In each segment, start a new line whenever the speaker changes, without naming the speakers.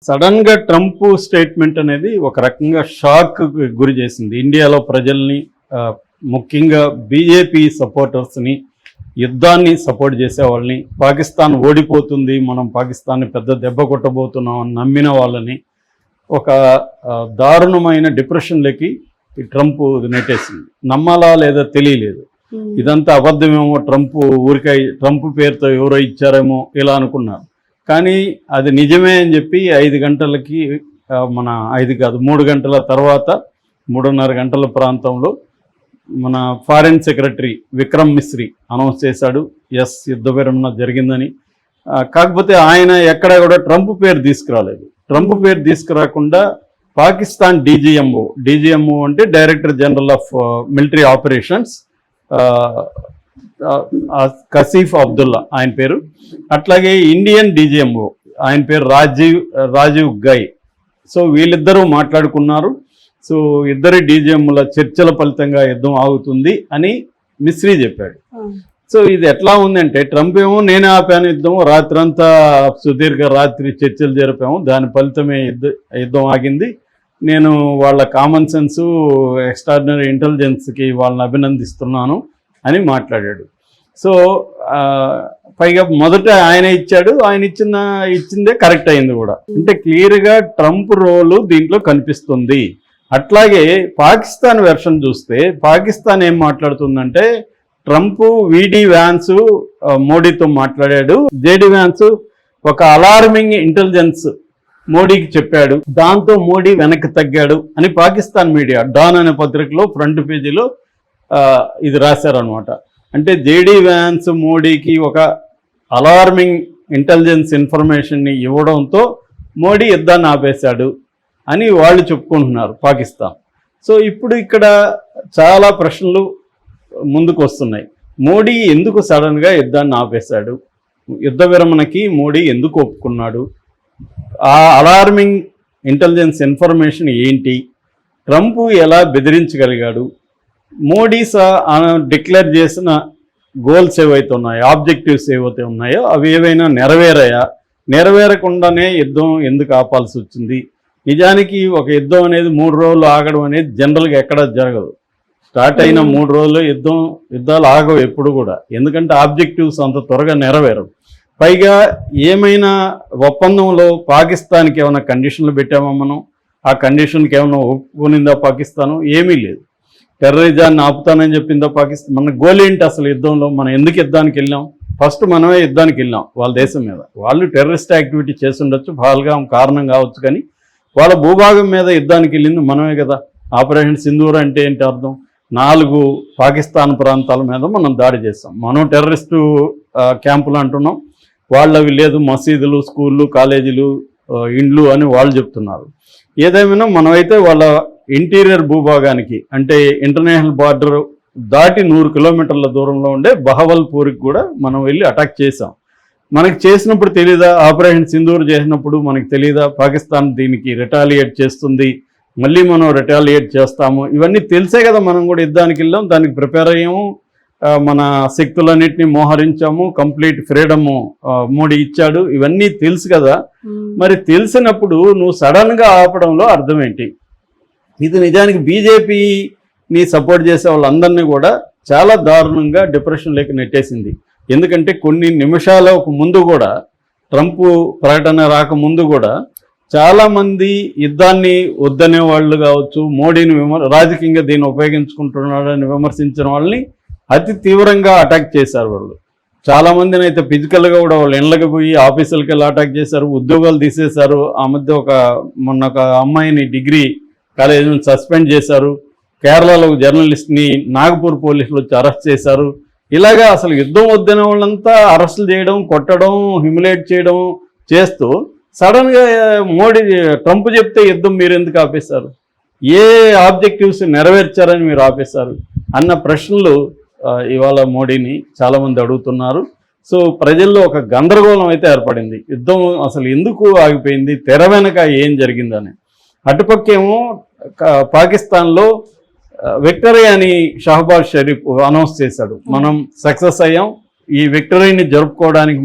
Sudden గా Trump statement అనేది ఒక రకంగా షాక్ గురి చేసింది ఇండియాలో ప్రజల్ని, ముఖ్యంగా బీజేపీ సపోర్టర్స్ని, యుద్ధాన్ని సపోర్ట్ చేసే వాళ్ళని, పాకిస్తాన్ ఓడిపోతుంది, మనం పాకిస్తాన్ని పెద్ద దెబ్బ కొట్టబోతున్నాం అని నమ్మిన వాళ్ళని ఒక దారుణమైన డిప్రెషన్లోకి ట్రంప్ నెట్టేసింది. నమ్మాలా లేదా తెలియలేదు. ఇదంతా అబద్ధమేమో, ట్రంప్ పేరుతో ఎవరో ఇచ్చారేమో ఇలా అనుకున్నారు. కానీ అది నిజమే అని చెప్పి 5 గంటలకి, 3 గంటల తర్వాత 3:30 గంటల ప్రాంతంలో మన foreign secretary Vikram Misri announce చేశాడు, ఎస్ యుద్ధ విరమణ జరిగిందని. కాకపోతే ఆయన ఎక్కడ కూడా ట్రంప్ పేరు తీసుకురాలేదు. ట్రంప్ పేరు తీసుకురాకుండా పాకిస్తాన్ డీజీఎంఓ అంటే director general of military operations, Kashif Abdullah ఆయన పేరు. అట్లాగే ఇండియన్ డీజీఎంఓ ఆయన పేరు రాజీవ్ గై. సో వీళ్ళిద్దరూ మాట్లాడుకున్నారు. సో ఇద్దరి డీజీఎంల చర్చల ఫలితంగా యుద్ధం ఆగుతుంది అని మిశ్రీ చెప్పాడు. సో ఇది ఎట్లా ఉందంటే, ట్రంప్ ఏమో నేనే ఆపాను యుద్ధం, రాత్రంతా సుదీర్ఘ రాత్రి చర్చలు జరిపాము, దాని ఫలితమే యుద్ధం ఆగింది, నేను వాళ్ళ కామన్ సెన్సు, ఎక్స్ట్రాడినరీ ఇంటెలిజెన్స్కి వాళ్ళని అభినందిస్తున్నాను అని మాట్లాడాడు. సో పైగా మొదట ఆయన ఇచ్చాడు, ఆయన ఇచ్చిందే కరెక్ట్ అయింది కూడా. అంటే క్లియర్గా ట్రంప్ రోలు దీంట్లో కనిపిస్తుంది. అట్లాగే పాకిస్తాన్ వెర్షన్ చూస్తే పాకిస్తాన్ ఏం మాట్లాడుతుందంటే, ట్రంప్ వీడి వ్యాన్స్ మోడీతో మాట్లాడాడు, జేడీ వ్యాన్స్ ఒక అలార్మింగ్ ఇంటెలిజెన్స్ మోడీకి చెప్పాడు, దాంతో మోడీ వెనక్కి తగ్గాడు అని పాకిస్తాన్ మీడియా డాన్ అనే పత్రికలో ఫ్రంట్ పేజీలో ఇది రాశారనమాట. అంటే జేడీ వ్యాన్స్ మోడీకి ఒక అలార్మింగ్ ఇంటెలిజెన్స్ ఇన్ఫర్మేషన్ని ఇవ్వడంతో మోడీ యుద్ధాన్ని ఆపేశాడు అని వాళ్ళు చెప్పుకుంటున్నారు పాకిస్తాన్. సో ఇప్పుడు ఇక్కడ చాలా ప్రశ్నలు ముందుకు వస్తున్నాయి. మోడీ ఎందుకు సడన్గా యుద్ధాన్ని ఆపేశాడు? యుద్ధ విరమణకి మోడీ ఎందుకు ఒప్పుకున్నాడు? ఆ అలార్మింగ్ ఇంటెలిజెన్స్ ఇన్ఫర్మేషన్ ఏంటి? ట్రంప్ ఎలా బెదిరించగలిగాడు? మోడీ డిక్లేర్ చేసిన గోల్స్ ఏవైతే ఉన్నాయో, ఆబ్జెక్టివ్స్ ఏవైతే ఉన్నాయో అవి ఏవైనా నెరవేరాయా? నెరవేరకుండానే యుద్ధం ఎందుకు ఆపాల్సి వచ్చింది? నిజానికి ఒక యుద్ధం అనేది 3 రోజులు ఆగడం అనేది జనరల్గా ఎక్కడ జరగదు. స్టార్ట్ అయిన 3 రోజులు యుద్ధాలు ఆగవు ఎప్పుడు కూడా, ఎందుకంటే ఆబ్జెక్టివ్స్ అంత త్వరగా నెరవేరవు. పైగా ఏమైనా ఒప్పందంలో పాకిస్తాన్కి ఏమైనా కండిషన్లు పెట్టామా మనం? ఆ కండిషన్కి ఏమైనా ఒప్పుకునిందా పాకిస్తాను? ఏమీ లేదు. టెర్రరిజాన్ని ఆపుతానని చెప్పిందా పాకిస్తాన్? మన గోల్ ఏంటి అసలు యుద్ధంలో? మనం ఎందుకు యుద్ధానికి వెళ్ళాం? ఫస్ట్ మనమే యుద్ధానికి వెళ్ళాం వాళ్ళ దేశం మీద. వాళ్ళు టెర్రరిస్ట్ యాక్టివిటీ చేస్తుండొచ్చు, పాల్గా కారణం కావచ్చు, కానీ వాళ్ళ భూభాగం మీద యుద్ధానికి వెళ్ళింది మనమే కదా. ఆపరేషన్ సింధూర్ అంటే ఏంటి అర్థం? 4 పాకిస్తాన్ ప్రాంతాల మీద మనం దాడి చేస్తాం. మనం టెర్రరిస్టు క్యాంపులు అంటున్నాం, వాళ్ళవి లేదు, మసీదులు, స్కూళ్ళు, కాలేజీలు, ఇండ్లు అని వాళ్ళు చెప్తున్నారు. ఏదేమైనా మనమైతే వాళ్ళ ఇంటీరియర్ భూభాగానికి, అంటే ఇంటర్నేషనల్ బార్డర్ దాటి 100 కిలోమీటర్ల దూరంలో ఉండే బహవల్పూర్కి కూడా మనం వెళ్ళి అటాక్ చేసాం. మనకి చేసినప్పుడు తెలీదా? ఆపరేషన్ సింధూర్ చేసినప్పుడు మనకి తెలీదా పాకిస్తాన్ దీనికి రిటాలియేట్ చేస్తుంది, మళ్ళీ మనం రిటాలియేట్ చేస్తాము? ఇవన్నీ తెలిసే కదా మనం కూడా యుద్ధానికి వెళ్ళాం, దానికి ప్రిపేర్ అయ్యాము, మన శక్తులన్నింటినీ మోహరించాము, కంప్లీట్ ఫ్రీడమ్ మోడీ ఇచ్చాడు, ఇవన్నీ తెలుసు కదా. మరి తెలిసినప్పుడు నువ్వు సడన్గా ఆపడంలో అర్థం ఏంటి? ఇది నిజానికి బీజేపీని సపోర్ట్ చేసే వాళ్ళందరినీ కూడా చాలా దారుణంగా డిప్రెషన్లోకి నెట్టేసింది. ఎందుకంటే కొన్ని నిమిషాల ముందు కూడా, ట్రంప్ ప్రకటన రాకముందు కూడా చాలామంది యుద్ధాన్ని వద్దనే వాళ్ళు కావచ్చు, మోడీని రాజకీయంగా దీన్ని ఉపయోగించుకుంటున్నాడని విమర్శించిన వాళ్ళని అతి తీవ్రంగా అటాక్ చేశారు. వాళ్ళు చాలామందిని అయితే ఫిజికల్గా కూడా వాళ్ళ ఇళ్ళకి పోయి ఆఫీసులకి వెళ్ళి అటాక్ చేశారు, ఉద్యోగాలు తీసేశారు. ఆ మధ్య మొన్న ఒక అమ్మాయిని డిగ్రీ కాలేజ్ నుంచి సస్పెండ్ చేశారు. కేరళలో జర్నలిస్ట్ని నాగపూర్ పోలీసులు వచ్చి అరెస్ట్ చేశారు. ఇలాగా అసలు యుద్ధం వద్దనే వాళ్ళంతా అరెస్టులు చేయడం, కొట్టడం, హ్యూమిలేట్ చేయడం చేస్తూ సడన్గా ట్రంప్ చెప్తే యుద్ధం మీరు ఎందుకు ఆపేశారు? ఏ ఆబ్జెక్టివ్స్ నెరవేర్చారని మీరు ఆపేశారు అన్న ప్రశ్నలు ఇవాళ మోడీని చాలామంది అడుగుతున్నారు. సో ప్రజల్లో ఒక గందరగోళం అయితే ఏర్పడింది. యుద్ధం అసలు ఎందుకు ఆగిపోయింది, తెర వెనక ఏం జరిగిందని. అటుపక్కేమో పాకిస్తాన్లో విక్టరీ అని షహబాజ్ షరీఫ్ అనౌన్స్ చేశాడు, మనం సక్సెస్ అయ్యాం, ఈ విక్టరీని జరుపుకోవడానికి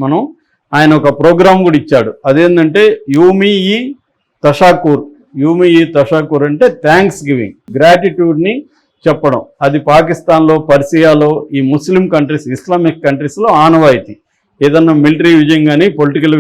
ఆయన ఒక ప్రోగ్రాం కూడా ఇచ్చాడు. అదేంటంటే యూమీ తషాకూర్. యూమి తషాకూర్ అంటే థ్యాంక్స్ గివింగ్, గ్రాటిట్యూడ్ని చెప్పడం. అది పాకిస్తాన్లో, పర్షియాలో, ఈ ముస్లిం కంట్రీస్, ఇస్లామిక్ కంట్రీస్లో ఆనవాయితీ. ఏదన్నా మిలిటరీ విజయం కానీ పొలిటికల్